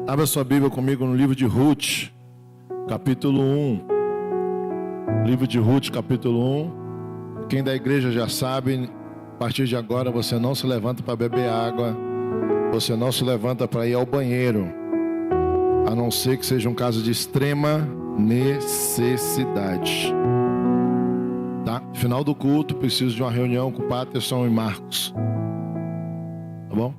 Abra sua Bíblia comigo no livro de Ruth, capítulo 1. Livro de Ruth, capítulo 1. Quem da igreja já sabe, a partir de agora você não se levanta para beber água, você não se levanta para ir ao banheiro, a não ser que seja um caso de extrema necessidade. Tá? Final do culto, preciso de uma reunião com o Patterson e Marcos. Tá bom?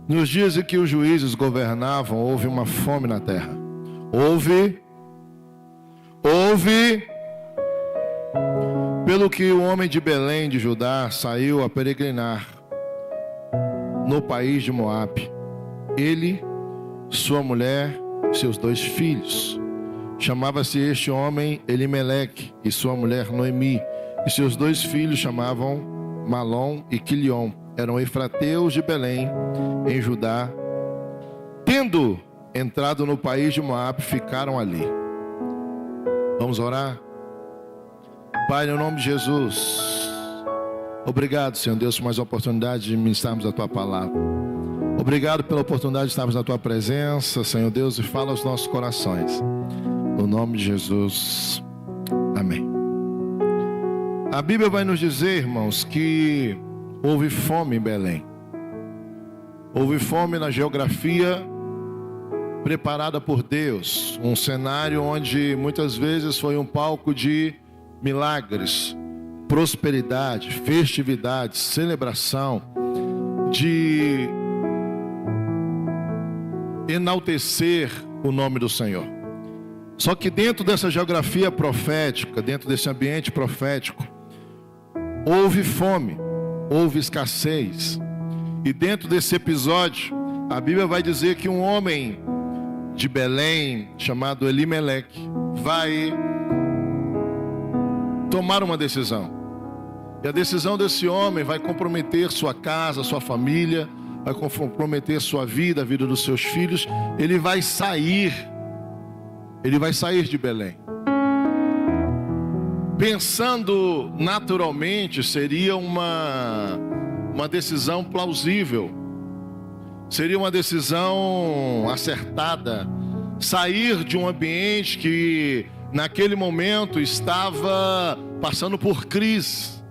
Nos dias em que os juízes governavam, houve uma fome na terra. Houve. Pelo que o homem de Belém de Judá saiu a peregrinar no país de Moabe. Ele, sua mulher, seus 2 filhos. Chamava-se este homem Elimeleque e sua mulher Noemi. E seus 2 filhos chamavam Malom e Quilion. Eram efrateus de Belém, em Judá. Tendo entrado no país de Moabe, ficaram ali. Vamos orar? Pai, no nome de Jesus, obrigado, Senhor Deus, por mais uma oportunidade de ministrarmos a Tua palavra. Obrigado pela oportunidade de estarmos na Tua presença, Senhor Deus, e fala aos nossos corações. No nome de Jesus, amém. A Bíblia vai nos dizer, irmãos, que houve fome em Belém. Houve fome na geografia preparada por Deus. Um cenário onde muitas vezes foi um palco de milagres, prosperidade, festividade, celebração, de enaltecer o nome do Senhor. Só que dentro dessa geografia profética, dentro desse ambiente profético, houve fome. Houve escassez. E dentro desse episódio, a Bíblia vai dizer que um homem de Belém, chamado Elimeleque, vai tomar uma decisão. E a decisão desse homem vai comprometer sua casa, sua família, vai comprometer sua vida, a vida dos seus filhos. Ele vai sair de Belém. Pensando naturalmente, seria uma decisão plausível, seria uma decisão acertada, sair de um ambiente que naquele momento estava passando por crise.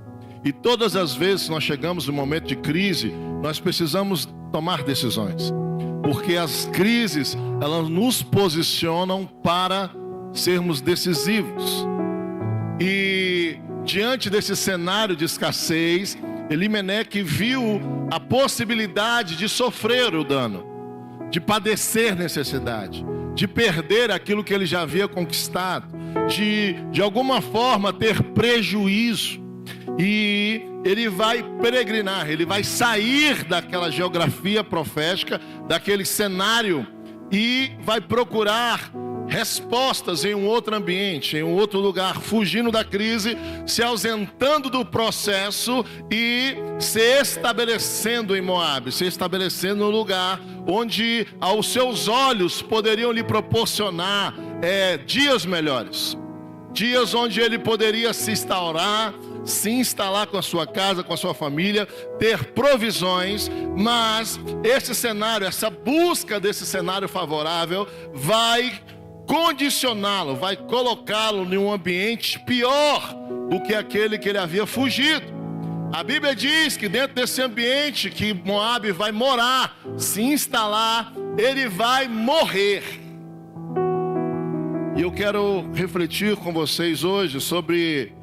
E todas as vezes que nós chegamos no momento de crise, nós precisamos tomar decisões, porque as crises, elas nos posicionam para sermos decisivos. E diante desse cenário de escassez, Elimeleque viu a possibilidade de sofrer o dano, de padecer necessidade, de perder aquilo que ele já havia conquistado, de alguma forma ter prejuízo. E ele vai peregrinar, ele vai sair daquela geografia profética, daquele cenário, e vai procurar respostas em um outro ambiente, em um outro lugar, fugindo da crise, se ausentando do processo e se estabelecendo em Moabe, se estabelecendo no lugar onde aos seus olhos poderiam lhe proporcionar dias melhores, dias onde ele poderia se instalar com a sua casa, com a sua família, ter provisões. Mas esse cenário, essa busca desse cenário favorável vai condicioná-lo, vai colocá-lo em um ambiente pior do que aquele que ele havia fugido. A Bíblia diz que dentro desse ambiente que Moabe vai morar, se instalar, ele vai morrer. E eu quero refletir com vocês hoje sobre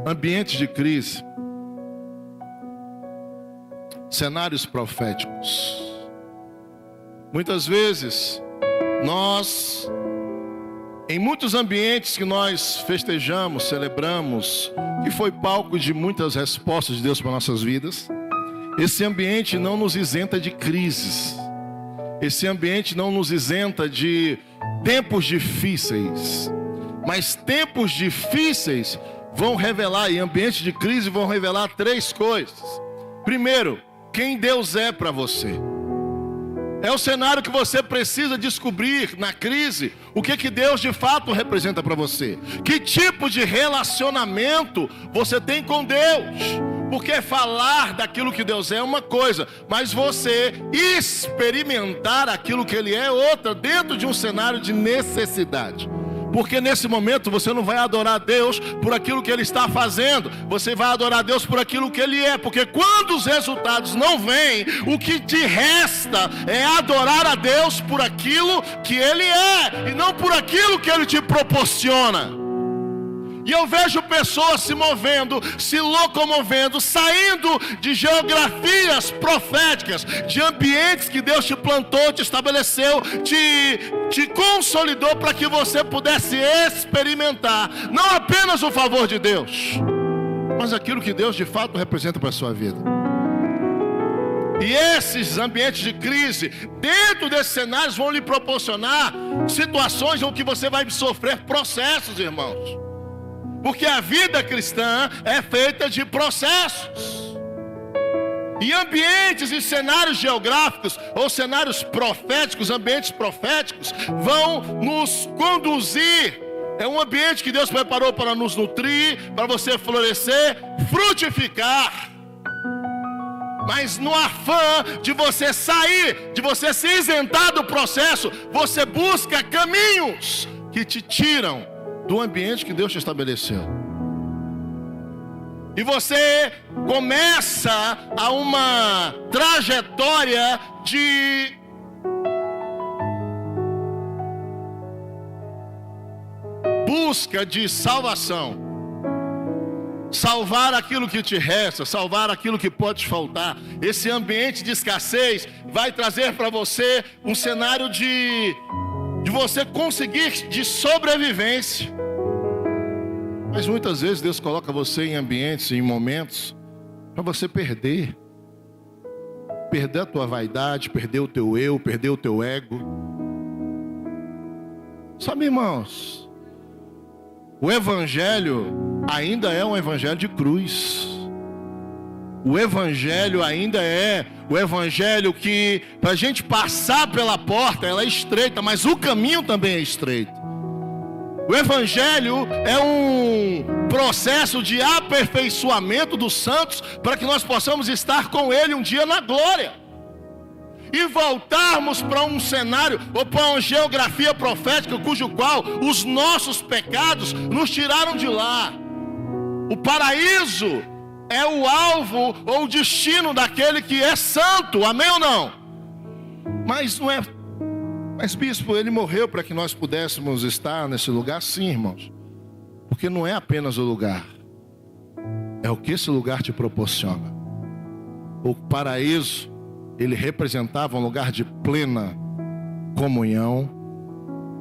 ambientes de crise, cenários proféticos. Muitas vezes nós, em muitos ambientes que nós festejamos, celebramos, que foi palco de muitas respostas de Deus para nossas vidas, esse ambiente não nos isenta de crises, esse ambiente não nos isenta de tempos difíceis, mas tempos difíceis vão revelar, em ambientes de crise vão revelar 3 coisas. Primeiro, quem Deus é para você. É o cenário que você precisa descobrir na crise, O que Deus de fato representa para você? Que tipo de relacionamento você tem com Deus? Porque falar daquilo que Deus é uma coisa, mas você experimentar aquilo que Ele é outra, dentro de um cenário de necessidade. Porque nesse momento você não vai adorar Deus por aquilo que Ele está fazendo, você vai adorar Deus por aquilo que Ele é. Porque quando os resultados não vêm, o que te resta é adorar a Deus por aquilo que Ele é, e não por aquilo que Ele te proporciona. E eu vejo pessoas se movendo, se locomovendo, saindo de geografias proféticas, de ambientes que Deus te plantou, te estabeleceu, te consolidou para que você pudesse experimentar, não apenas o favor de Deus, mas aquilo que Deus de fato representa para a sua vida. E esses ambientes de crise, dentro desses cenários, vão lhe proporcionar situações em que você vai sofrer processos, irmãos. Porque a vida cristã é feita de processos. E ambientes e cenários geográficos, ou cenários proféticos, ambientes proféticos, vão nos conduzir. É um ambiente que Deus preparou para nos nutrir, para você florescer, frutificar. Mas no afã de você sair, de você se isentar do processo, você busca caminhos que te tiram do ambiente que Deus te estabeleceu. E você começa a uma trajetória de busca de salvação. Salvar aquilo que te resta, salvar aquilo que pode te faltar. Esse ambiente de escassez vai trazer para você um cenário de você conseguir de sobrevivência. Mas muitas vezes Deus coloca você em ambientes, em momentos, para você perder a tua vaidade, perder o teu eu, perder o teu ego. Sabe, irmãos, o Evangelho ainda é um Evangelho de cruz. O Evangelho ainda é o Evangelho que, para a gente passar pela porta, ela é estreita, mas o caminho também é estreito. O Evangelho é um processo de aperfeiçoamento dos santos, para que nós possamos estar com Ele um dia na glória. E voltarmos para um cenário, ou para uma geografia profética, cujo qual os nossos pecados nos tiraram de lá. O paraíso é o alvo ou o destino daquele que é santo, amém ou não? Mas não é. Mas bispo, ele morreu para que nós pudéssemos estar nesse lugar? Sim, irmãos. Porque não é apenas o lugar, é o que esse lugar te proporciona. O paraíso, ele representava um lugar de plena comunhão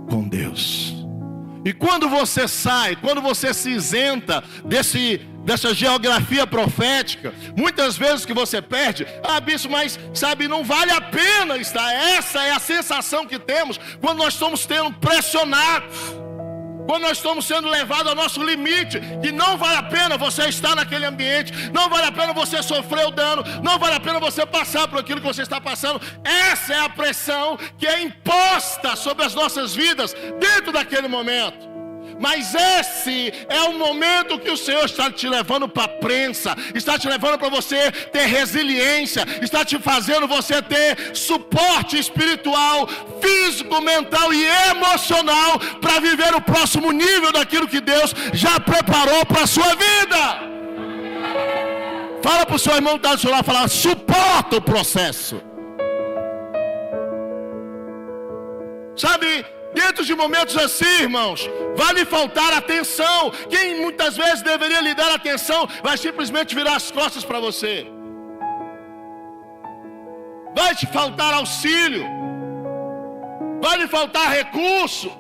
com Deus. E quando você sai, quando você se isenta dessa geografia profética, muitas vezes que você perde, bispo, mas sabe, não vale a pena estar. Essa é a sensação que temos quando nós estamos sendo pressionados, quando nós estamos sendo levados ao nosso limite, que não vale a pena você estar naquele ambiente, não vale a pena você sofrer o dano, não vale a pena você passar por aquilo que você está passando. Essa é a pressão que é imposta sobre as nossas vidas dentro daquele momento. Mas esse é o momento que o Senhor está te levando para a prensa, está te levando para você ter resiliência, está te fazendo você ter suporte espiritual, físico, mental e emocional para viver o próximo nível daquilo que Deus já preparou para a sua vida. Fala para o seu irmão que está do seu lado, fala, suporta o processo. Sabe, dentro de momentos assim, irmãos, vai lhe faltar atenção. Quem muitas vezes deveria lhe dar atenção, vai simplesmente virar as costas para você. Vai te faltar auxílio, vai lhe faltar recursos.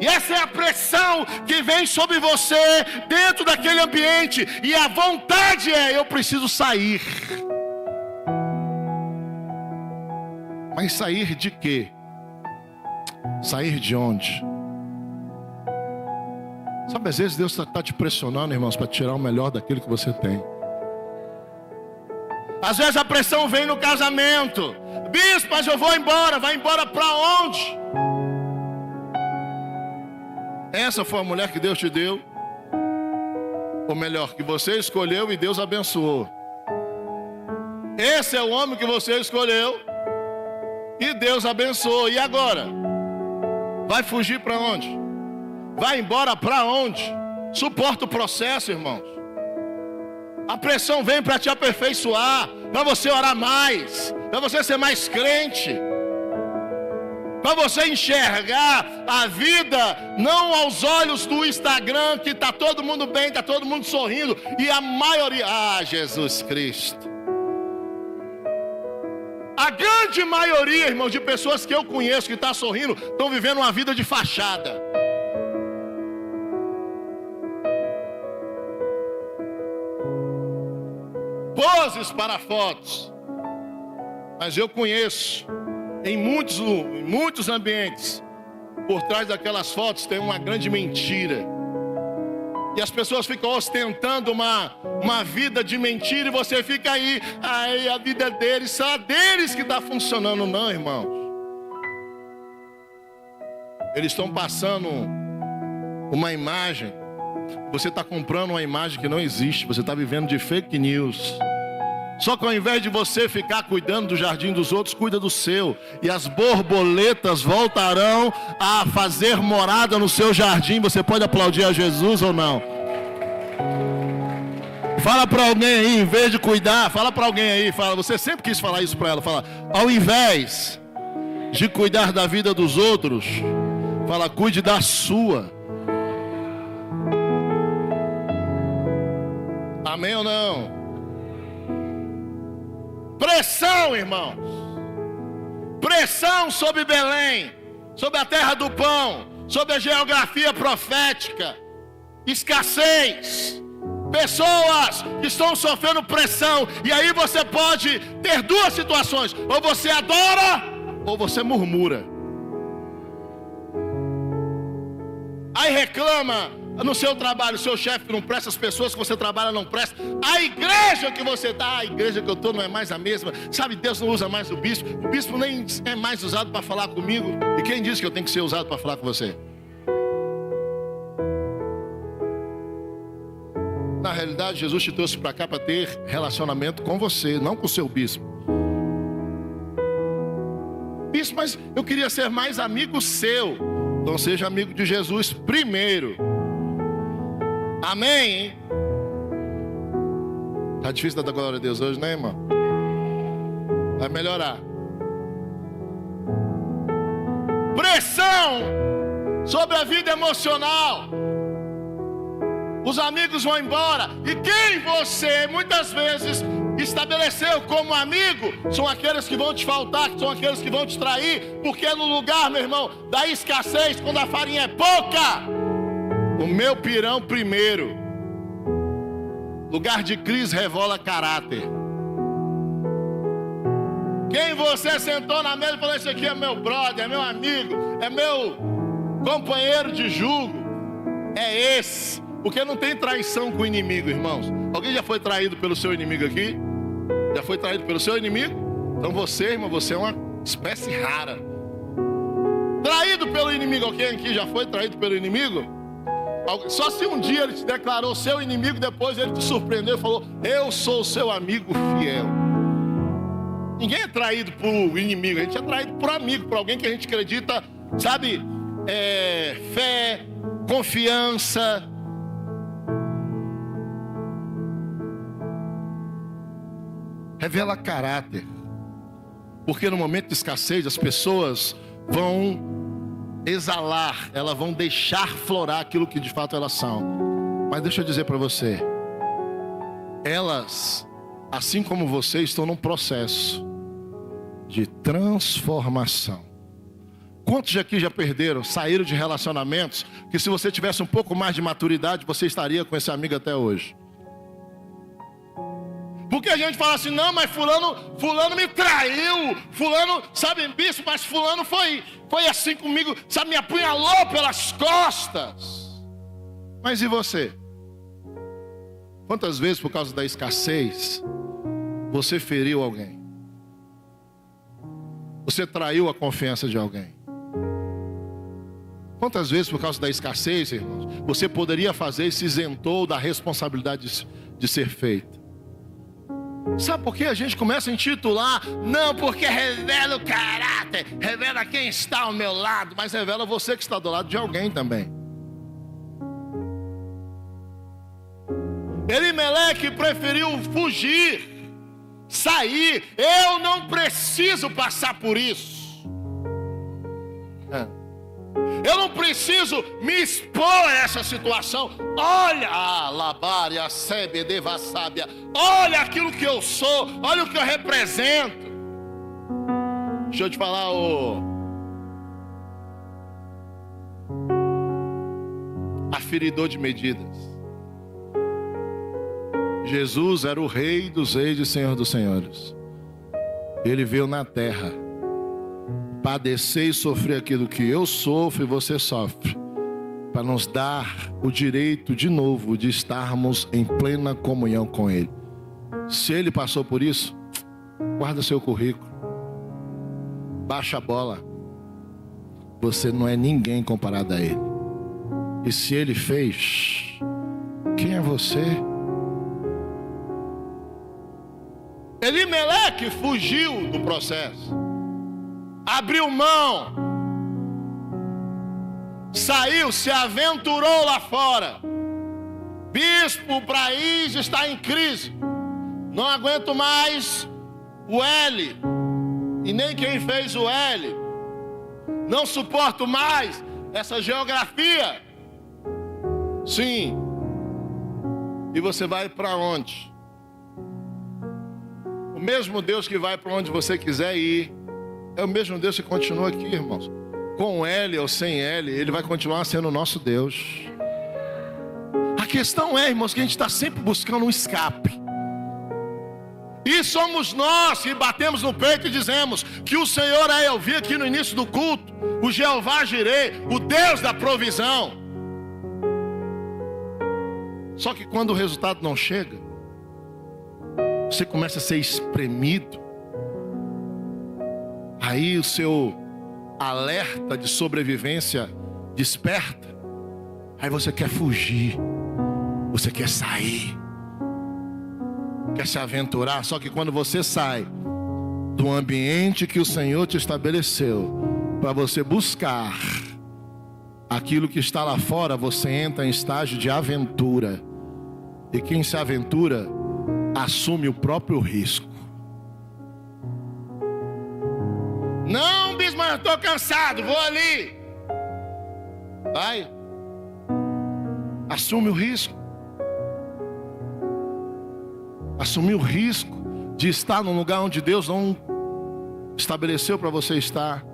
E essa é a pressão que vem sobre você dentro daquele ambiente. E a vontade é, eu preciso sair. Mas sair de quê? Sair de onde? Sabe, às vezes Deus está te pressionando, irmãos, para tirar o melhor daquilo que você tem. Às vezes a pressão vem no casamento. Bispo, mas eu vou embora. Vai embora para onde? Essa foi a mulher que Deus te deu? Ou melhor, que você escolheu e Deus abençoou? Esse é o homem que você escolheu e Deus abençoou. E agora? Vai fugir para onde? Vai embora para onde? Suporta o processo, irmãos. A pressão vem para te aperfeiçoar, para você orar mais, para você ser mais crente, para você enxergar a vida não aos olhos do Instagram, que está todo mundo bem, está todo mundo sorrindo, e a maioria, Jesus Cristo, a grande maioria, irmãos, de pessoas que eu conheço que está sorrindo, estão vivendo uma vida de fachada. Poses para fotos. Mas eu conheço em muitos ambientes, por trás daquelas fotos tem uma grande mentira. E as pessoas ficam ostentando uma vida de mentira, e você fica aí, a vida deles, só deles que está funcionando. Não, irmãos. Eles estão passando uma imagem. Você está comprando uma imagem que não existe. Você está vivendo de fake news. Só que ao invés de você ficar cuidando do jardim dos outros, cuida do seu. E as borboletas voltarão a fazer morada no seu jardim. Você pode aplaudir a Jesus ou não? Fala para alguém aí, em vez de cuidar, fala para alguém aí, fala, você sempre quis falar isso para ela, fala, ao invés de cuidar da vida dos outros, fala, cuide da sua. Amém ou não? Pressão, irmãos. Pressão sobre Belém, sobre a terra do pão, sobre a geografia profética. Escassez. Pessoas que estão sofrendo pressão. E aí você pode ter duas situações: ou você adora, ou você murmura. Aí reclama no seu trabalho, o seu chefe que não presta, as pessoas que você trabalha não prestam, a igreja que você está, a igreja que eu estou não é mais a mesma. Sabe, Deus não usa mais o bispo nem é mais usado para falar comigo. E quem disse que eu tenho que ser usado para falar com você? Na realidade, Jesus te trouxe para cá para ter relacionamento com você, não com o seu bispo. Bispo, mas eu queria ser mais amigo seu. Então seja amigo de Jesus primeiro. Amém? Tá difícil dar glória a Deus hoje, né, irmão? Vai melhorar. Pressão sobre a vida emocional. Os amigos vão embora. E quem você muitas vezes estabeleceu como amigo são aqueles que vão te faltar, são aqueles que vão te trair. Porque no lugar, meu irmão, da escassez, quando a farinha é pouca, o meu pirão primeiro. Lugar de crise revela caráter. Quem você sentou na mesa e falou: esse aqui é meu brother, é meu amigo, é meu companheiro de jugo, é esse. Porque não tem traição com o inimigo, irmãos. Alguém já foi traído pelo seu inimigo aqui? Já foi traído pelo seu inimigo? Então você, irmão, você é uma espécie rara. Traído pelo inimigo. Alguém aqui já foi traído pelo inimigo? Só se um dia ele te declarou seu inimigo, depois ele te surpreendeu e falou: eu sou seu amigo fiel. Ninguém é traído por inimigo, a gente é traído por amigo, por alguém que a gente acredita, sabe? Fé, confiança. Revela caráter. Porque no momento de escassez as pessoas vão exalar, elas vão deixar florar aquilo que de fato elas são. Mas deixa eu dizer para você, elas, assim como você, estão num processo de transformação. Quantos aqui já perderam, saíram de relacionamentos que se você tivesse um pouco mais de maturidade, você estaria com esse amigo até hoje? Porque a gente fala assim: não, mas fulano me traiu, fulano, sabe, bispo, mas fulano foi assim comigo, sabe, me apunhalou pelas costas. Mas e você? Quantas vezes por causa da escassez você feriu alguém? Você traiu a confiança de alguém? Quantas vezes, por causa da escassez, irmãos, você poderia fazer e se isentou da responsabilidade de ser feita? Sabe por que a gente começa a intitular? Não, porque revela o caráter, revela quem está ao meu lado, mas revela você que está do lado de alguém também. Elimeleque preferiu fugir, sair. Eu não preciso passar por isso. Eu não preciso me expor a essa situação. Olha a labária, a sebe, devassábia. Olha aquilo que eu sou. Olha o que eu represento. Deixa eu te falar, aferidor de medidas. Jesus era o Rei dos Reis e Senhor dos Senhores. Ele veio na terra padecer e sofrer aquilo que eu sofro e você sofre, para nos dar o direito de novo de estarmos em plena comunhão com Ele. Se Ele passou por isso, guarda seu currículo, baixa a bola. Você não é ninguém comparado a Ele. E se Ele fez, quem é você? Elimeleque fugiu do processo, abriu mão, saiu, se aventurou lá fora. Bispo, o país está em crise, não aguento mais o L, e nem quem fez o L, não suporto mais essa geografia. Sim. E você vai para onde? O mesmo Deus que vai para onde você quiser ir é o mesmo Deus que continua aqui, irmãos. Com L ou sem L, Ele vai continuar sendo o nosso Deus. A questão é, irmãos, que a gente está sempre buscando um escape. E somos nós que batemos no peito e dizemos que o Senhor é, eu vi aqui no início do culto, o Jeová Jireh, o Deus da provisão. Só que quando o resultado não chega, você começa a ser espremido. Aí o seu alerta de sobrevivência desperta. Aí você quer fugir, você quer sair, quer se aventurar. Só que quando você sai do ambiente que o Senhor te estabeleceu para você buscar aquilo que está lá fora, você entra em estágio de aventura. E quem se aventura assume o próprio risco. Não, bispo, mas eu estou cansado, vou ali. Vai. Assume o risco. Assumir o risco de estar num lugar onde Deus não estabeleceu para você estar.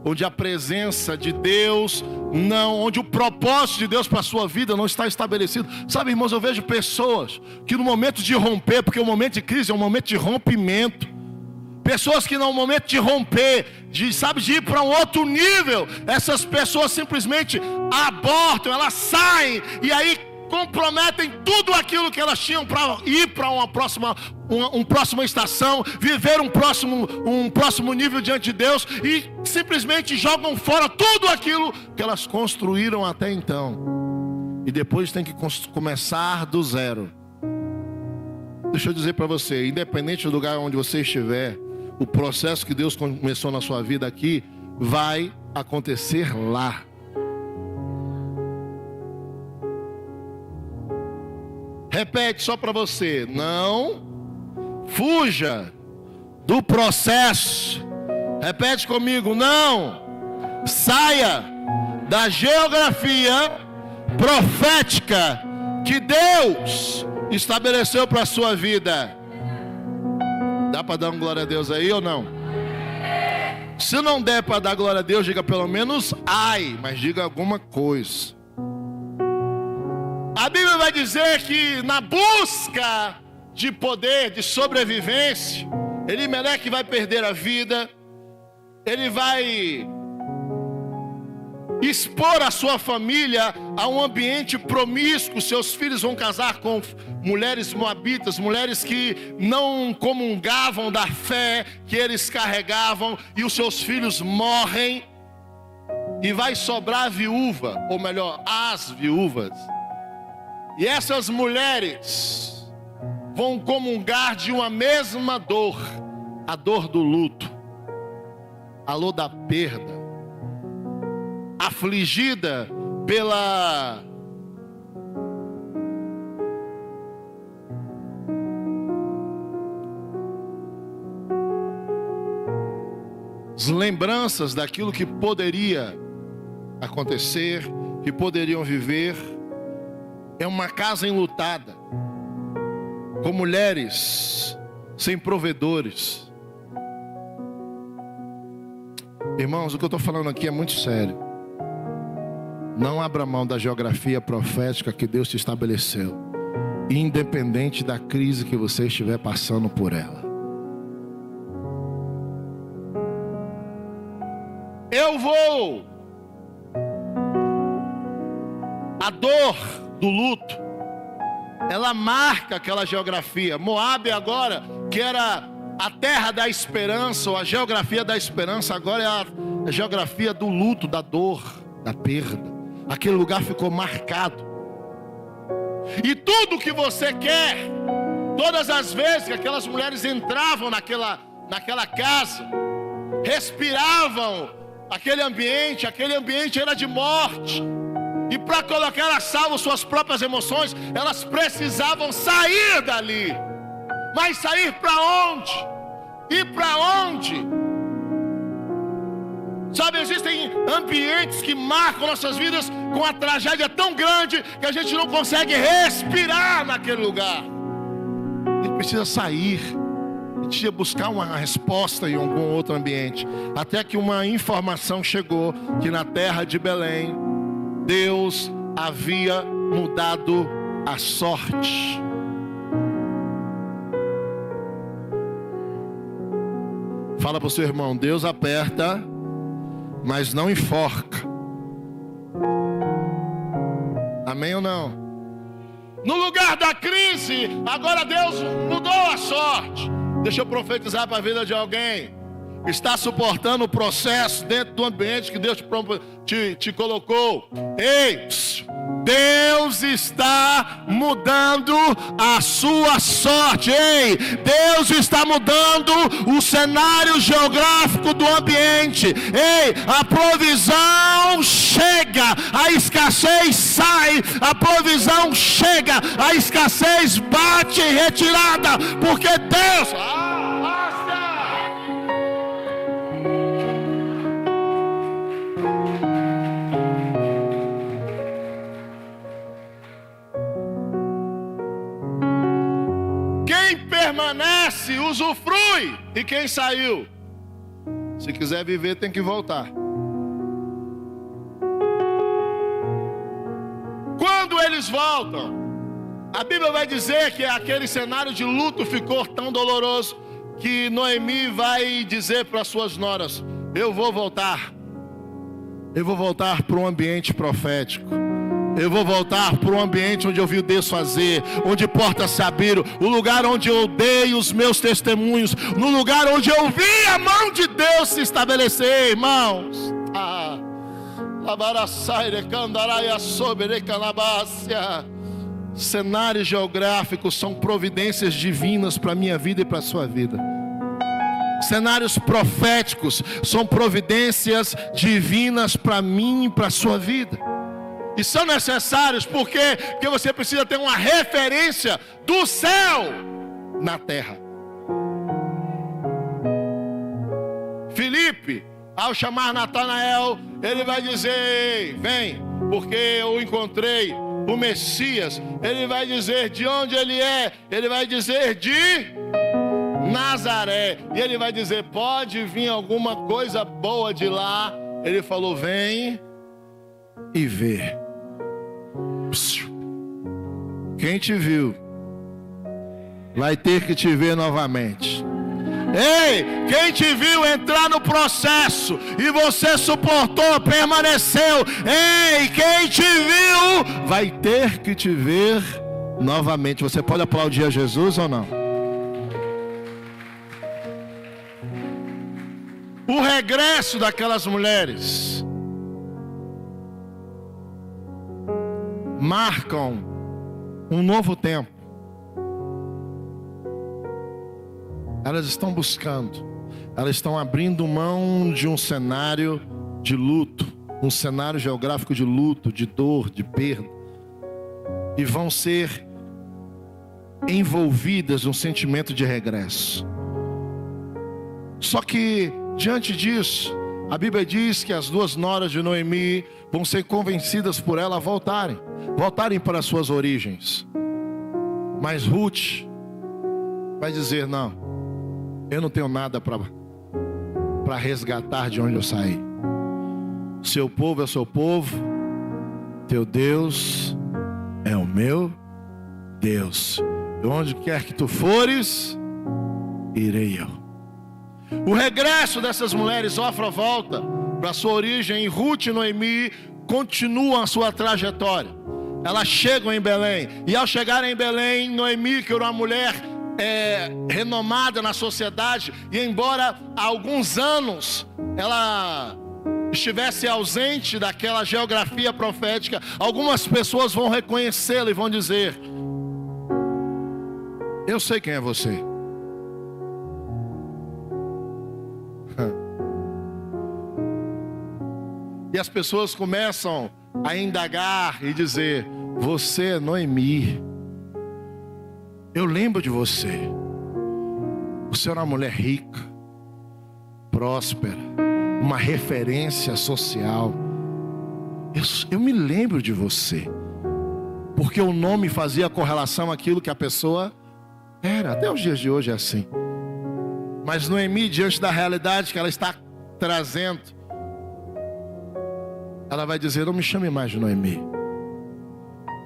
Onde a presença de Deus não, onde o propósito de Deus para a sua vida não está estabelecido. Sabe, irmãos, eu vejo pessoas que no momento de romper, porque o momento de crise é um momento de rompimento. Pessoas que no momento de romper, de ir para um outro nível, essas pessoas simplesmente abortam, elas saem e aí comprometem tudo aquilo que elas tinham para ir para uma próxima estação, viver um próximo nível diante de Deus, e simplesmente jogam fora tudo aquilo que elas construíram até então, e depois tem que começar do zero. Deixa eu dizer para você, independente do lugar onde você estiver, o processo que Deus começou na sua vida aqui vai acontecer lá. Repete só para você. Não fuja do processo. Repete comigo. Não saia da geografia profética que Deus estabeleceu para a sua vida. Dá para dar uma glória a Deus aí ou não? Se não der para dar glória a Deus, diga pelo menos ai, mas diga alguma coisa. A Bíblia vai dizer que na busca de poder, de sobrevivência, Elimeleque vai perder a vida, ele vai expor a sua família a um ambiente promíscuo. Seus filhos vão casar com mulheres moabitas, mulheres que não comungavam da fé que eles carregavam, e os seus filhos morrem. e vai sobrar a viúva, ou melhor, as viúvas. E essas mulheres vão comungar de uma mesma dor, a dor do luto, a dor da perda, afligida pela as lembranças daquilo que poderia acontecer, que poderiam viver. É uma casa enlutada, com mulheres sem provedores. Irmãos, o que eu estou falando aqui é muito sério. Não abra mão da geografia profética que Deus te estabeleceu, independente da crise que você estiver passando por ela. A dor do luto, ela marca aquela geografia. Moabe agora, que era a terra da esperança, ou a geografia da esperança, agora é a geografia do luto, da dor, da perda. Aquele lugar ficou marcado. E tudo que você quer, todas as vezes que aquelas mulheres entravam naquela casa, respiravam aquele ambiente era de morte. E para colocar a salvo suas próprias emoções, elas precisavam sair dali. Mas sair para onde? Ir para onde? Sabe, existem ambientes que marcam nossas vidas com a tragédia tão grande que a gente não consegue respirar naquele lugar. A gente precisa sair, a gente precisa buscar uma resposta em algum outro ambiente. Até que uma informação chegou que na terra de Belém, Deus havia mudado a sorte. Fala para o seu irmão: Deus aperta, mas não enforca. Amém ou não? No lugar da crise, agora Deus mudou a sorte. Deixa eu profetizar para a vida de alguém. Está suportando o processo dentro do ambiente que Deus te colocou. Ei, Deus está mudando a sua sorte. Ei, Deus está mudando o cenário geográfico do ambiente. Ei, a provisão chega, a escassez sai. A provisão chega, a escassez bate em retirada, porque Deus... permanece, usufrui. E quem saiu, se quiser viver, tem que voltar. Quando eles voltam, a Bíblia vai dizer que aquele cenário de luto ficou tão doloroso que Noemi vai dizer para suas noras: eu vou voltar para um ambiente profético. Eu vou voltar para um ambiente onde eu vi Deus fazer, onde portas se abriram, o lugar onde eu dei os meus testemunhos, no lugar onde eu vi a mão de Deus se estabelecer, irmãos. Cenários geográficos são providências divinas para a minha vida e para a sua vida. Cenários proféticos são providências divinas para mim e para a sua vida. E são necessários porque você precisa ter uma referência do céu na terra. Filipe, ao chamar Natanael, ele vai dizer: vem, porque eu encontrei o Messias. Ele vai dizer de onde ele é. Ele vai dizer de Nazaré. E ele vai dizer: pode vir alguma coisa boa de lá. Ele falou: vem e vê. Quem te viu vai ter que te ver novamente. Ei, quem te viu entrar no processo e você suportou, permaneceu. Ei, quem te viu vai ter que te ver novamente. Você pode aplaudir a Jesus ou não? O regresso daquelas mulheres marcam um novo tempo. Elas estão buscando, elas estão abrindo mão de um cenário de luto, um cenário geográfico de luto, de dor, de perda, e vão ser envolvidas num sentimento de regresso. Só que, diante disso, a Bíblia diz que as duas noras de Noemi vão ser convencidas por ela a voltarem para as suas origens. Mas Ruth vai dizer: não, eu não tenho nada para resgatar de onde eu saí. Seu povo é o seu povo, teu Deus é o meu Deus. E onde quer que tu fores, irei eu. O regresso dessas mulheres, Ofra volta para sua origem, e Ruth e Noemi continuam a sua trajetória. Elas chegam em Belém, e ao chegarem em Belém, Noemi, que era uma mulher renomada na sociedade, e embora há alguns anos ela estivesse ausente daquela geografia profética, algumas pessoas vão reconhecê-la e vão dizer: eu sei quem é você. E as pessoas começam a indagar e dizer: você é Noemi, eu lembro de você. Você era uma mulher rica, próspera, uma referência social. Eu me lembro de você, porque o nome fazia correlação àquilo que a pessoa era. Até os dias de hoje é assim. Mas Noemi, diante da realidade que ela está trazendo, ela vai dizer: não me chame mais de Noemi,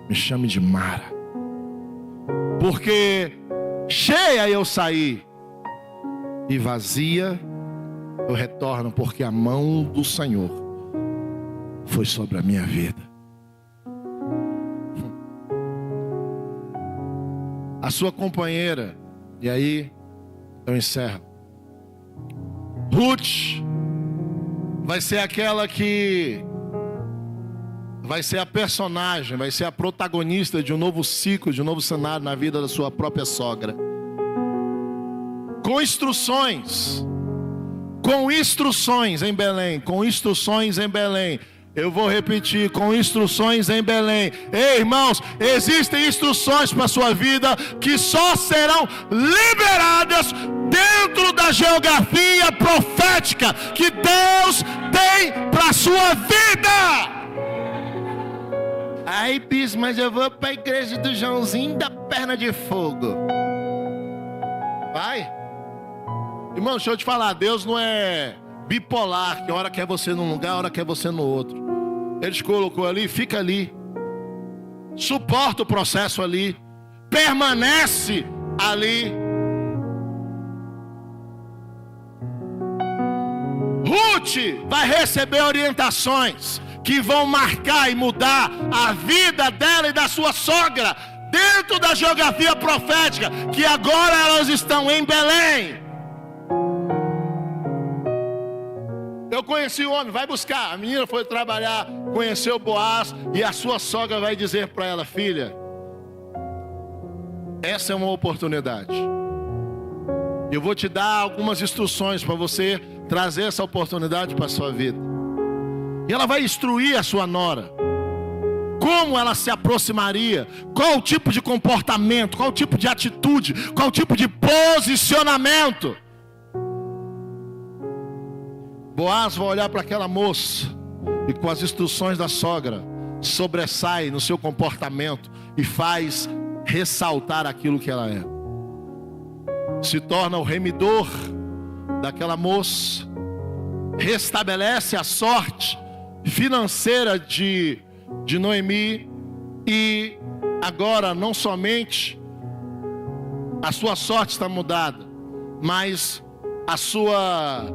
me chame de Mara, porque cheia eu saí e vazia eu retorno, porque a mão do Senhor foi sobre a minha vida. A sua companheira, e aí eu encerro, Ruth vai ser aquela que vai ser a personagem, vai ser a protagonista de um novo ciclo, de um novo cenário na vida da sua própria sogra. Com instruções em Belém, com instruções em Belém. Eu vou repetir: com instruções em Belém. Ei, irmãos, existem instruções para a sua vida que só serão liberadas dentro da geografia profética que Deus tem para a sua vida. Ai, bispo, mas eu vou para a igreja do Joãozinho da perna de fogo. Vai. Irmão, deixa eu te falar, Deus não é bipolar, que hora quer você num lugar, hora quer você no outro. Ele te colocou ali, fica ali. Suporta o processo ali. Permanece ali. Ruth vai receber orientações que vão marcar e mudar a vida dela e da sua sogra, dentro da geografia profética, que agora elas estão em Belém. Eu conheci o homem, vai buscar. A menina foi trabalhar, conheceu Boaz, e a sua sogra vai dizer para ela: filha, essa é uma oportunidade. Eu vou te dar algumas instruções para você trazer essa oportunidade para a sua vida. E ela vai instruir a sua nora como ela se aproximaria, qual o tipo de comportamento, qual o tipo de atitude, qual o tipo de posicionamento. Boaz vai olhar para aquela moça e, com as instruções da sogra, sobressai no seu comportamento e faz ressaltar aquilo que ela é. Se torna o remidor daquela moça, restabelece a sorte financeira de Noemi, e agora não somente a sua sorte está mudada, mas a sua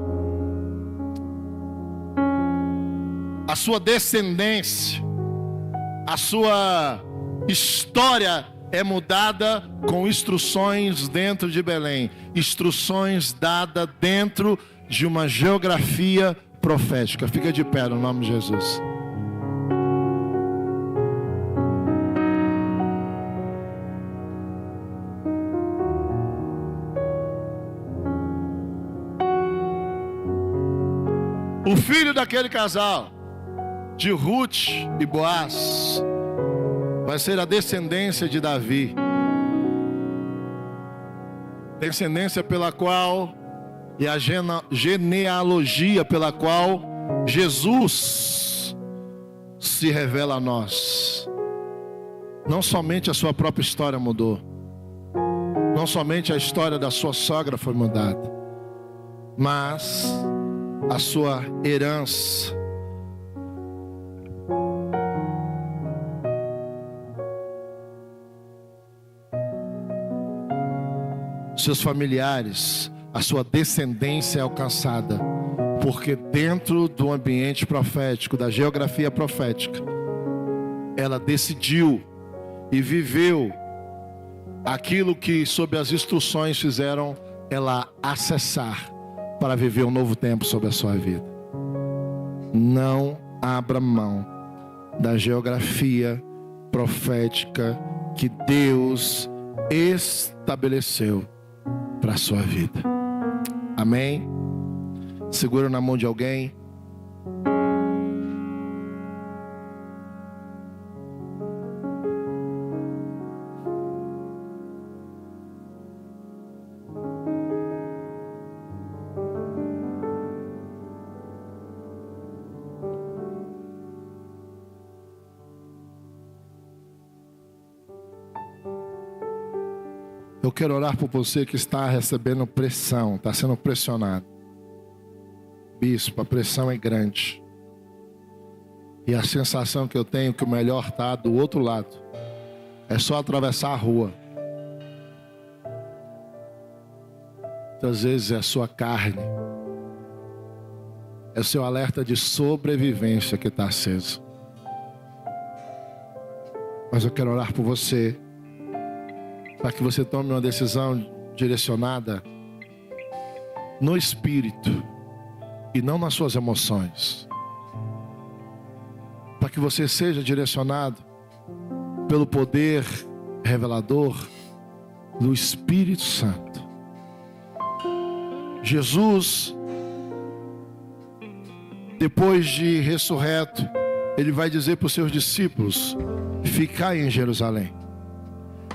descendência, a sua história é mudada com instruções dentro de Belém, instruções dadas dentro de uma geografia profética. Fica de pé no nome de Jesus. O filho daquele casal, de Ruth e Boaz, vai ser a descendência de Davi. Descendência pela qual, e a genealogia pela qual Jesus se revela a nós. Não somente a sua própria história mudou, não somente a história da sua sogra foi mudada, mas a sua herança. Seus familiares, a sua descendência é alcançada, porque dentro do ambiente profético, da geografia profética, ela decidiu e viveu aquilo que, sob as instruções, fizeram ela acessar para viver um novo tempo sobre a sua vida. Não abra mão da geografia profética que Deus estabeleceu para a sua vida. Amém? Segura na mão de alguém. Eu quero orar por você que está recebendo pressão, está sendo pressionado. Bispo, a pressão é grande. E a sensação que eu tenho é que o melhor está do outro lado. É só atravessar a rua. Muitas vezes é a sua carne. É o seu alerta de sobrevivência que está aceso. Mas eu quero orar por você, para que você tome uma decisão direcionada no Espírito e não nas suas emoções. Para que você seja direcionado pelo poder revelador do Espírito Santo. Jesus, depois de ressurreto, ele vai dizer para os seus discípulos: ficai em Jerusalém,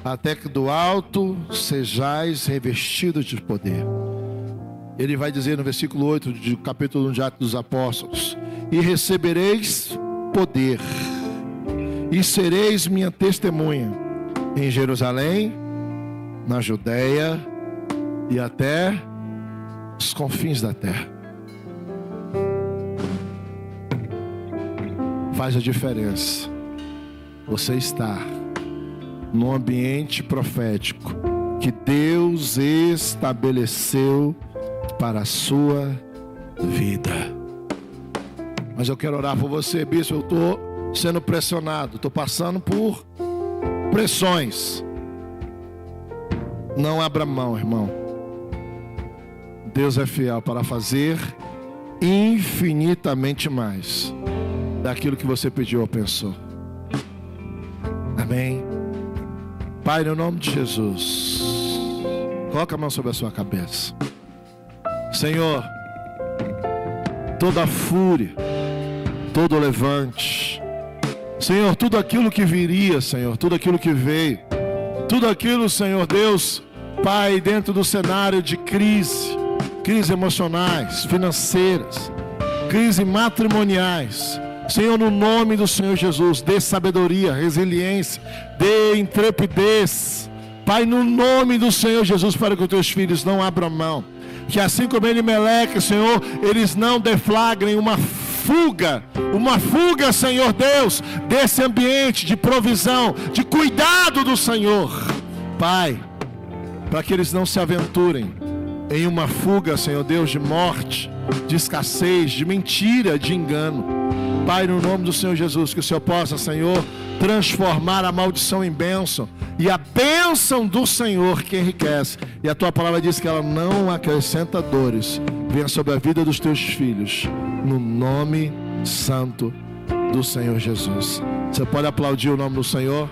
até que do alto sejais revestidos de poder. Ele vai dizer no versículo 8 do capítulo 1 de Atos dos Apóstolos: e recebereis poder, e sereis minha testemunha em Jerusalém, na Judeia e até os confins da terra. Faz a diferença você estar no ambiente profético que Deus estabeleceu para a sua vida. Mas eu quero orar por você, bispo. Eu estou sendo pressionado, estou passando por pressões. Não abra mão, irmão. Deus é fiel para fazer infinitamente mais daquilo que você pediu ou pensou. Amém? Pai, no nome de Jesus, coloca a mão sobre a sua cabeça. Senhor, toda fúria, todo levante, Senhor, tudo aquilo que viria, Senhor, tudo aquilo que veio, tudo aquilo, Senhor Deus, Pai, dentro do cenário de crises emocionais, financeiras, crises matrimoniais, Senhor, no nome do Senhor Jesus, dê sabedoria, resiliência, dê intrepidez, Pai, no nome do Senhor Jesus, para que os teus filhos não abram mão, que assim como Elimeleque, Senhor, eles não deflagrem uma fuga, Senhor Deus, desse ambiente de provisão, de cuidado do Senhor, Pai, para que eles não se aventurem em uma fuga, Senhor Deus, de morte, de escassez, de mentira, de engano. Pai, no nome do Senhor Jesus, que o Senhor possa, Senhor, transformar a maldição em bênção, e a bênção do Senhor que enriquece, e a tua palavra diz que ela não acrescenta dores, venha sobre a vida dos teus filhos, no nome santo do Senhor Jesus. Você pode aplaudir o nome do Senhor?